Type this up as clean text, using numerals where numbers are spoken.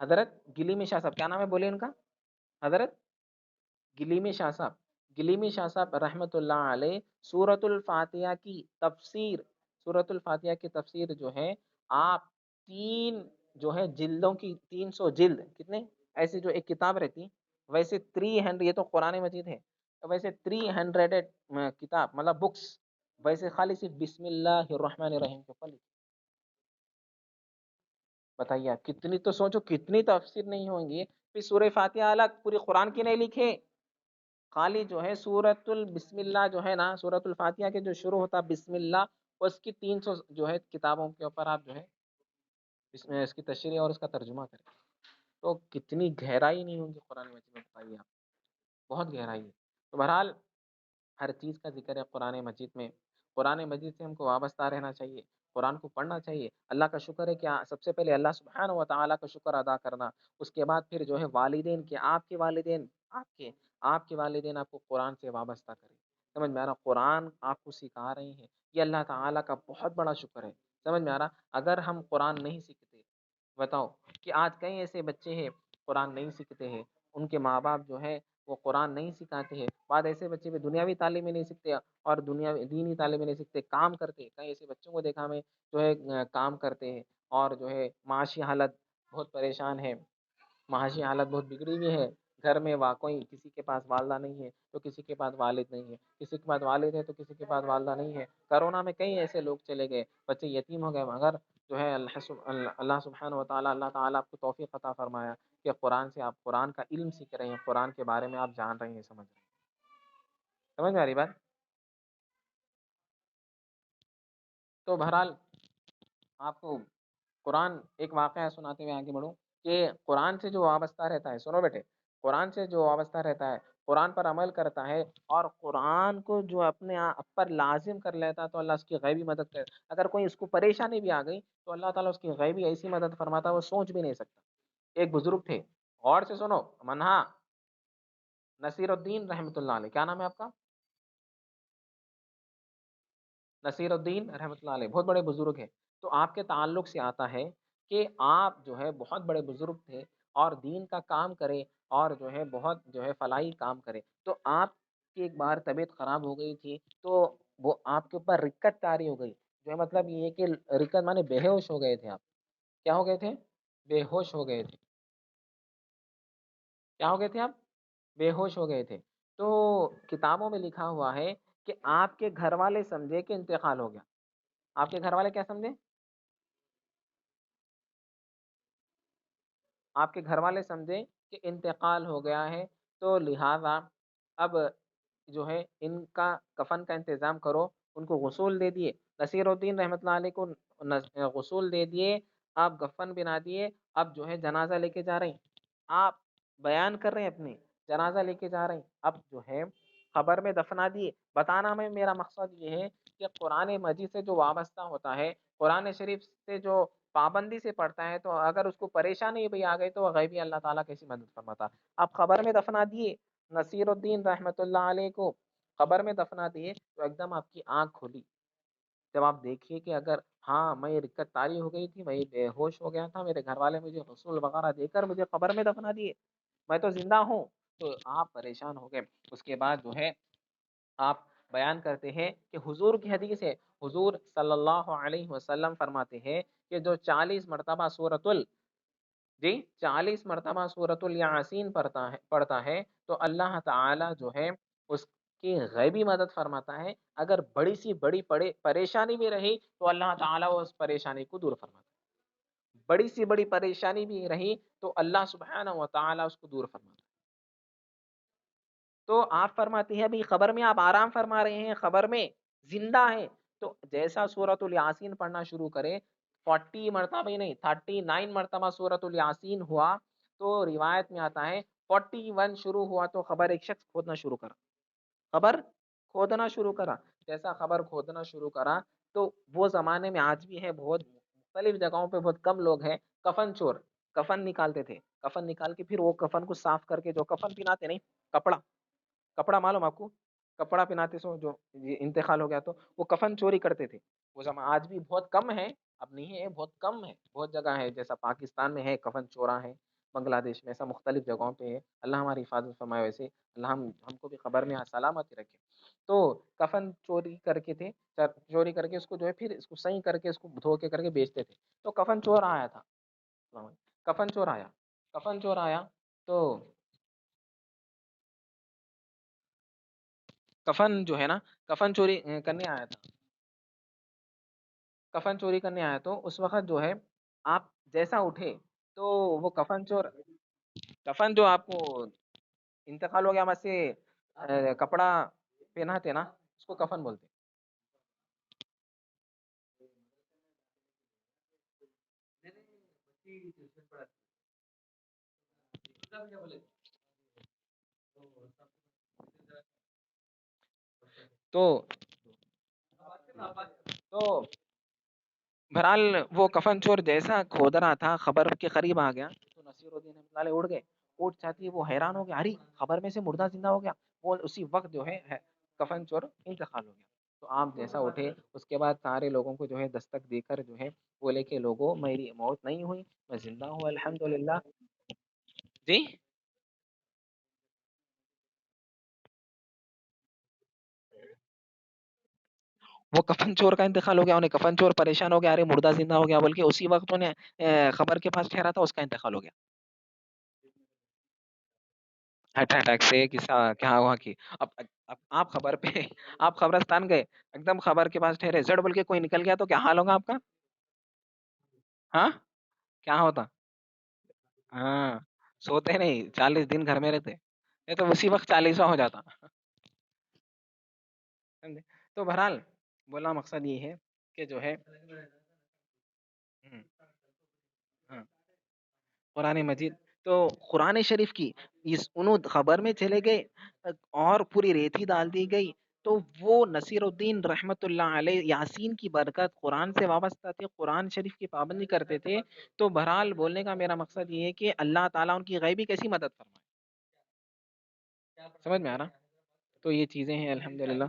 حضرت گلیمی شاہ صاحب، کیا نام ہے بولے ان کا؟ حضرت گلیمی شاہ صاحب، گلیمی شاہ صاحب رحمۃ اللہ علیہ سورۃ الفاتحہ کی تفسیر، سورۃ الفاتحہ کی تفسیر جو ہے آپ تین جو ہے جلدوں کی، 300 جلد کتنے ایسے جو ایک کتاب رہتی، ویسے 300، یہ تو قرآن مجید ہے، ویسے 300 کتاب مطلب بکس، ویسے خالی صرف بسم اللہ الرحمن الرحیم کے اوپر لکھی۔ بتائیے آپ کتنی، تو سوچو کتنی تفسیر نہیں ہوں گی، پھر سورہ فاتحہ الگ پوری قرآن کی نہیں لکھے، خالی جو ہے سورت البسم اللہ جو ہے نا، سورت الفاتحہ کے جو شروع ہوتا بسم اللہ، اس کی 300 جو ہے کتابوں کے اوپر آپ جو ہے اس کی تشریح اور اس کا ترجمہ کریں، تو کتنی گہرائی نہیں ہوگی قرآن مجید میں، بتائیے آپ، بہت گہرائی ہے۔ تو بہرحال ہر چیز کا ذکر ہے قرآن مجید میں، قرآن مجید سے ہم کو وابستہ رہنا چاہیے، قرآن کو پڑھنا چاہیے۔ اللہ کا شکر ہے کہ سب سے پہلے اللہ سبحانہ و تعالیٰ کا شکر ادا کرنا، اس کے بعد پھر جو ہے والدین کے، آپ کے والدین، آپ کے والدین آپ کو قرآن سے وابستہ کریں، سمجھ میں آ رہا؟ قرآن آپ کو سکھا رہے ہیں، یہ اللہ تعالیٰ کا بہت بڑا شکر ہے، سمجھ میں آ رہا؟ اگر ہم قرآن نہیں سیکھتے، بتاؤ کہ آج کئی ایسے بچے ہیں قرآن نہیں سیکھتے ہیں، ان کے ماں باپ جو ہے وہ قرآن نہیں سکھاتے ہیں، بعد ایسے بچے بھی دنیاوی تعلیمیں نہیں سیکھتے اور دنیا دینی تعلیمیں نہیں سیکھتے، کام کرتے ہیں، کئی ایسے بچوں کو دیکھا میں جو ہے کام کرتے ہیں اور جو ہے معاشی حالت بہت پریشان ہے، معاشی حالت بہت بگڑی ہوئی ہے، گھر میں واقعی کسی کے پاس والدہ نہیں ہے تو کسی کے پاس والد نہیں ہے، کسی کے پاس والد ہے تو کسی کے پاس والدہ نہیں ہے، کرونا میں کئی ایسے لوگ چلے گئے، بچے یتیم ہو گئے، مگر جو ہے اللہ سبحانہ و تعالیٰ، اللہ تعالیٰ آپ کو توفیق عطا فرمایا کہ قرآن سے آپ قرآن کا علم سیکھ رہے ہیں، قرآن کے بارے میں آپ جان رہے ہیں، سمجھ رہے ہیں، سمجھ میں آ رہی بات؟ تو بہرحال آپ کو قرآن ایک واقعہ سناتے ہوئے آگے بڑھوں کہ قرآن سے جو وابستہ رہتا ہے، سنو بیٹے، قرآن سے جو وابستہ رہتا ہے، قرآن پر عمل کرتا ہے اور قرآن کو جو اپنے آپ پر لازم کر لیتا ہے، تو اللہ اس کی غیبی مدد کرے، اگر کوئی اس کو پریشانی بھی آ گئی تو اللہ تعالیٰ اس کی غیبی ایسی مدد فرماتا ہے وہ سوچ بھی نہیں سکتا۔ ایک بزرگ تھے، غور سے سنو، منہا نصیر الدین رحمۃ اللہ علیہ، کیا نام ہے آپ کا؟ نصیر الدین رحمۃ اللہ علیہ، بہت بڑے بزرگ ہیں، تو آپ کے تعلق سے آتا ہے کہ آپ جو ہے بہت بڑے بزرگ تھے اور دین کا کام کرے اور جو ہے بہت جو ہے فلاحی کام کرے، تو آپ کی ایک بار طبیعت خراب ہو گئی تھی، تو وہ آپ کے اوپر رکت طاری ہو گئی، جو ہے مطلب یہ کہ رکت مانے بے ہوش ہو گئے تھے آپ، کیا ہو گئے تھے؟ بے ہوش ہو گئے تھے، کیا ہو گئے تھے آپ؟ بے ہوش ہو گئے تھے، تو کتابوں میں لکھا ہوا ہے کہ آپ کے گھر والے سمجھے کہ انتقال ہو گیا، آپ کے گھر والے کیا سمجھے؟ آپ کے گھر والے سمجھے کہ انتقال ہو گیا ہے، تو لہذا اب جو ہے ان کا کفن کا انتظام کرو، ان کو غسول دے دیے، نصیر الدین رحمۃ اللہ علیہ کو غسول دے دیے، آپ کفن بنا دیے، اب جو ہے جنازہ لے کے جا رہے ہیں، آپ بیان کر رہے ہیں اپنے، جنازہ لے کے جا رہے ہیں، اب جو ہے قبر میں دفنا دیے، بتانا میں میرا مقصد یہ ہے کہ قرآن مجید سے جو وابستہ ہوتا ہے، قرآن شریف سے جو پابندی سے پڑھتا ہے، تو اگر اس کو پریشانی بھی آ گئی تو غیبی اللہ تعالیٰ کیسی مدد فرماتا۔ آپ خبر میں دفنا دیے نصیر الدین رحمۃ اللہ علیہ کو، قبر میں دفنا دیے، تو ایک دم آپ کی آنکھ کھلی، جب آپ دیکھیے کہ اگر ہاں میں رکت طاری ہو گئی تھی، میں بے ہوش ہو گیا تھا، میرے گھر والے مجھے غسل وغیرہ دے کر مجھے قبر میں دفنا دیے، میں تو زندہ ہوں، تو آپ پریشان ہو گئے۔ اس کے بعد جو ہے آپ بیان کرتے ہیں کہ حضور کی حدیث ہے، حضور صلی اللہ علیہ وسلم فرماتے ہیں کہ جو 40 مرتبہ جی 40 مرتبہ سورۃ الیاسین پڑھتا ہے تو اللہ تعالی جو ہے اس کی غیبی مدد فرماتا ہے، اگر بڑی سی بڑی پریشانی بھی رہی تو اللہ تعالیٰ اس پریشانی کو دور فرماتا ہے، بڑی سی بڑی پریشانی بھی رہی تو اللہ سبحانہ و تعالیٰ اس کو دور فرماتا ہے۔ تو آپ فرماتے ہیں ابھی خبر میں آپ آرام فرما رہے ہیں، خبر میں زندہ ہیں، تو جیسا سورۃ الیاسین پڑھنا شروع کرے، 40 مرتبہ ہی نہیں 39 مرتبہ سورۃ الیاسین ہوا، تو روایت میں آتا ہے 41 شروع ہوا تو خبر ایک شخص کھودنا شروع کرا، خبر کھودنا شروع کرا، جیسا خبر کھودنا شروع کرا تو وہ زمانے میں آج بھی ہے، بہت مختلف جگہوں پہ بہت کم لوگ ہیں، کفن چور کفن نکالتے تھے، کفن نکال کے پھر وہ کفن کو صاف کر کے جو کفن پہناتے نہیں، کپڑا، کپڑا معلوم آپ کو؟ کپڑا پہناتے سو جو یہ انتقال ہو گیا تو وہ کفن چوری کرتے تھے، وہ آج بھی بہت کم ہے، اب نہیں ہے، بہت کم ہے، بہت جگہ ہے، جیسا پاکستان میں ہے کفن چورا ہے، بنگلہ دیش میں، ایسا مختلف جگہوں پہ ہے، اللہ ہماری حفاظت فرمائے، ویسے اللہ ہم کو بھی خبر میں سلامت رکھے۔ تو کفن چوری کر کے تھے، چوری کر کے اس کو جو ہے پھر اس کو صحیح کر کے اس کو دھو کے کر کے بیچتے تھے۔ تو کفن چور آیا تھا، کفن چور آیا، کفن چور آیا تو کفن جو ہے نا، کفن چوری کرنے آیا تھا، کفن چوری کرنے آیا تو اس وقت جو ہے آپ جیسا اٹھے تو وہ کفن چور، کفن جو آپ کو انتقال ہو گیا وہاں سے، کپڑا پہناتے نا، اس کو کفن بولتے۔ تو تو بہرحال وہ کفن چور جیسا کھود رہا تھا، خبر کے قریب آ گیا تو نصیر الدین رحمۃ اللہ علیہ اڑ گئے، اٹھ چاہتی وہ حیران ہو گیا، ارے خبر میں سے مردہ زندہ ہو گیا، وہ اسی وقت جو ہے کفن چور انتقال ہو گیا۔ تو آپ جیسا اٹھے، اس کے بعد سارے لوگوں کو جو ہے دستک دے کر جو ہے بولے کہ لوگوں میری موت نہیں ہوئی، میں زندہ ہوں الحمدللہ۔ جی، وہ کفن چور کا انتقال ہو گیا، انہیں کفن چور پریشان ہو گیا، ارے مردہ زندہ ہو گیا، بلکہ اسی وقت انہیں خبر کے پاس ٹھہرا تھا، اس کا انتقال ہو گیا ہارٹ اٹیک سے، کیا ہوا کہ اب اب آپ خبر پہ آپ قبرستان گئے، ایک دم خبر کے پاس ٹھہرے، زڑ بول کے کوئی نکل گیا تو کیا حال ہوگا آپ کا؟ ہاں، کیا ہوتا؟ ہاں، سوتے نہیں، 40 دن گھر میں رہتے، نہیں تو اسی وقت 40واں ہو جاتا، سمجھے؟ تو بہرحال بولا مقصد یہ ہے کہ جو ہے ہوں، ہاں، قرآن مجید، تو قرآن شریف کی اس انہوں خبر میں چلے گئے اور پوری ریتی ڈال دی گئی، تو وہ نصیر الدین رحمت اللہ علیہ یاسین کی برکت قرآن سے وابستہ تھے، قرآن شریف کی پابندی کرتے تھے۔ تو بہرحال بولنے کا میرا مقصد یہ ہے کہ اللہ تعالیٰ ان کی غیبی کیسی مدد فرمائے، سمجھ میں آ رہا؟ تو یہ چیزیں ہیں الحمدللہ۔